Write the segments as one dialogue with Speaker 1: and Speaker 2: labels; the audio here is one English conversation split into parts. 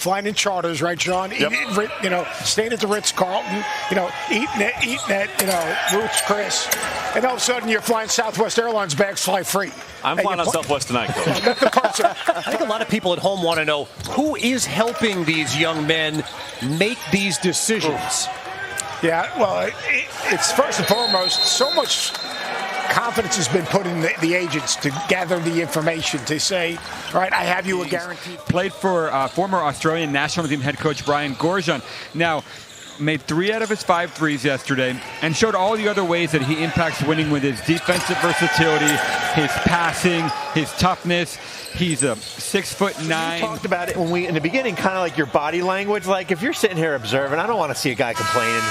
Speaker 1: flying in charters, right, Sean?
Speaker 2: Yep.
Speaker 1: Staying at the Ritz-Carlton, eating at, Ruth's Chris. And all of a sudden, you're flying Southwest Airlines, bags fly free.
Speaker 2: I'm flying on Southwest tonight, Coach.
Speaker 3: I think a lot of people at home want to know who is helping these young men make these decisions.
Speaker 1: Yeah, well, it's first and foremost, so much confidence has been put in the agents to gather the information to say, all right, I have you a guarantee.
Speaker 4: Played for former Australian national team head coach Brian Goorjian. Now, made 3 out of his 5 threes yesterday and showed all the other ways that he impacts winning with his defensive versatility, his passing, his toughness. He's a 6'9".
Speaker 5: We talked about it when in the beginning, kind of like your body language. Like if you're sitting here observing, I don't want to see a guy complaining.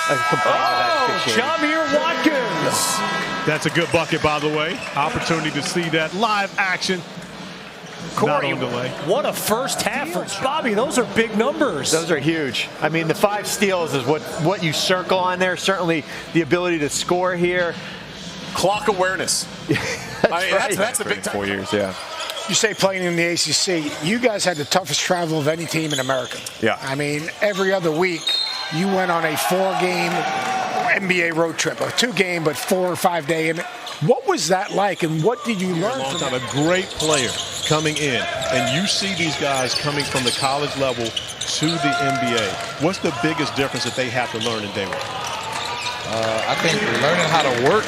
Speaker 5: About
Speaker 3: Jamir Watkins.
Speaker 6: That's a good bucket, by the way. Opportunity to see that live action.
Speaker 3: Corey, what a first half for Bobby. Those are big numbers.
Speaker 5: Those are huge. I mean, the 5 steals is what you circle on there. Certainly the ability to score here.
Speaker 2: Clock awareness. That's a big time.
Speaker 7: 4 years, yeah.
Speaker 1: You say playing in the ACC, you guys had the toughest travel of any team in America.
Speaker 7: Yeah.
Speaker 1: I mean, every other week, you went on a 4-game NBA road trip, a 2-game, but 4 or 5 day. And what was that like, and what did you learn from it?
Speaker 6: A great player coming in, and you see these guys coming from the college level to the NBA. What's the biggest difference that they have to learn in day one?
Speaker 7: I think learning how to work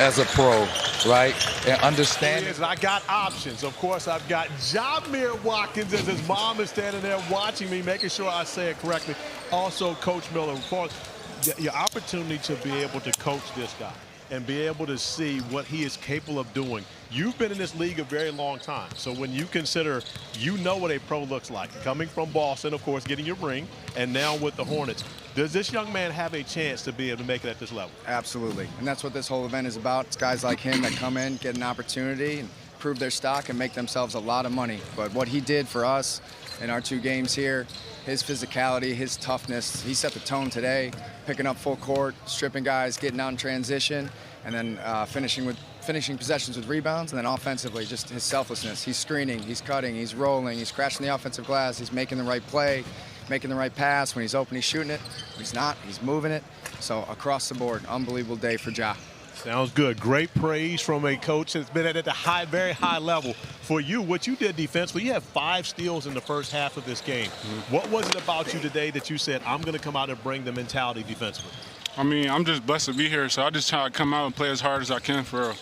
Speaker 7: as a pro, right, and understand.
Speaker 6: And I got options. Of course, I've got Jamir Watkins as his mom is standing there watching me, making sure I say it correctly. Also, Coach Miller, of course, your opportunity to be able to coach this guy and be able to see what he is capable of doing. You've been in this league a very long time. So when you consider, you know what a pro looks like. Coming from Boston, of course, getting your ring, and now with the Hornets. Does this young man have a chance to be able to make it at this level?
Speaker 8: Absolutely. And that's what this whole event is about. It's guys like him that come in, get an opportunity, and prove their stock and make themselves a lot of money. But what he did for us in our 2 games here, his physicality, his toughness, he set the tone today, picking up full court, stripping guys, getting out in transition, and then finishing possessions with rebounds, and then offensively, just his selflessness. He's screening, he's cutting, he's rolling, he's crashing the offensive glass, he's making the right play, making the right pass. When he's open, he's shooting it. When he's not, he's moving it. So across the board, unbelievable day for Ja.
Speaker 6: Sounds good. Great praise from a coach that's been at the very high level. For you, what you did defensively, you had 5 steals in the first half of this game. What was it about you today that you said, I'm going to come out and bring the mentality defensively?
Speaker 9: I mean, I'm just blessed to be here, so I just try to come out and play as hard as I can for real.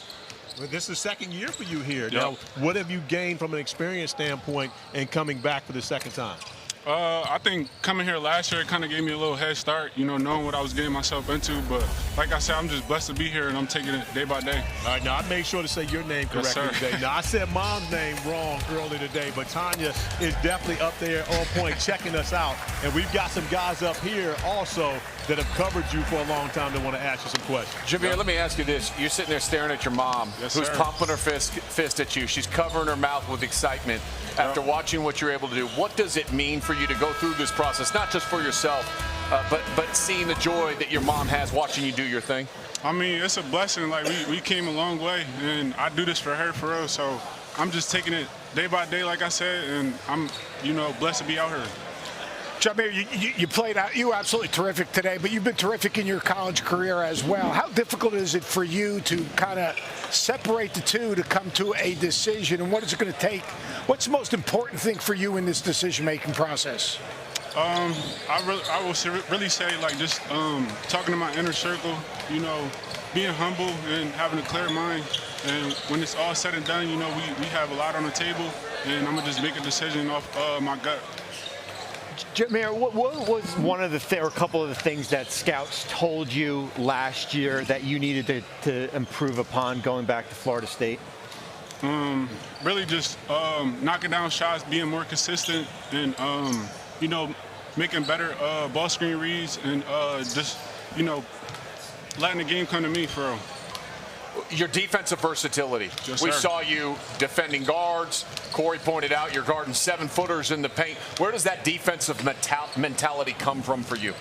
Speaker 6: Well, this is the 2nd year for you here.
Speaker 9: Yep.
Speaker 6: Now, what have you gained from an experience standpoint and coming back for the 2nd time?
Speaker 9: I think coming here last year kind of gave me a little head start, knowing what I was getting myself into. But like I said, I'm just blessed to be here, and I'm taking it day by day.
Speaker 6: All right, now I made sure to say your name correctly today. Now, I said Mom's name wrong earlier today, but Tanya is definitely up there on point checking us out. And we've got some guys up here also that have covered you for a long time that want to ask you some questions.
Speaker 2: Jamir, let me ask you this. You're sitting there staring at your mom, who's pumping her fist at you. She's covering her mouth with excitement after watching what you're able to do. What does it mean for you to go through this process, not just for yourself, but seeing the joy that your mom has watching you do your thing?
Speaker 9: I mean, it's a blessing. Like, we came a long way, and I do this for her for real. So I'm just taking it day by day, like I said, and I'm, blessed to be out here.
Speaker 1: Jamir, you played out. You were absolutely terrific today, but you've been terrific in your college career as well. How difficult is it for you to kind of separate the two to come to a decision, and what is it going to take? What's the most important thing for you in this decision-making process?
Speaker 9: I will really say, like, just talking to my inner circle, being humble and having a clear mind. And when it's all said and done, we have a lot on the table, and I'm going to just make a decision off my gut.
Speaker 5: Jamir, what was one of or a couple of the things that scouts told you last year that you needed to improve upon going back to Florida State?
Speaker 9: Really just knocking down shots, being more consistent, and making better ball screen reads, and just letting the game come to me for real.
Speaker 2: Your defensive versatility.
Speaker 9: Yes,
Speaker 2: we
Speaker 9: sir.
Speaker 2: saw you defending guards. Corey pointed out you're guarding 7-footers in the paint. Where does that defensive mentality come from for you?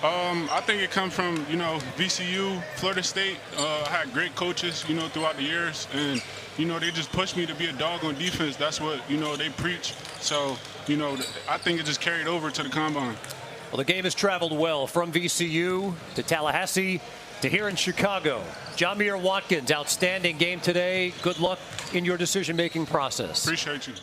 Speaker 9: I think it comes from, VCU, Florida State. I had great coaches, throughout the years. And, they just pushed me to be a dog on defense. That's what, they preach. So you know, I think it just carried over to the combine.
Speaker 3: Well, the game has traveled well from VCU to Tallahassee to here in Chicago. Jamir Watkins, outstanding game today. Good luck in your decision-making process.
Speaker 9: Appreciate you.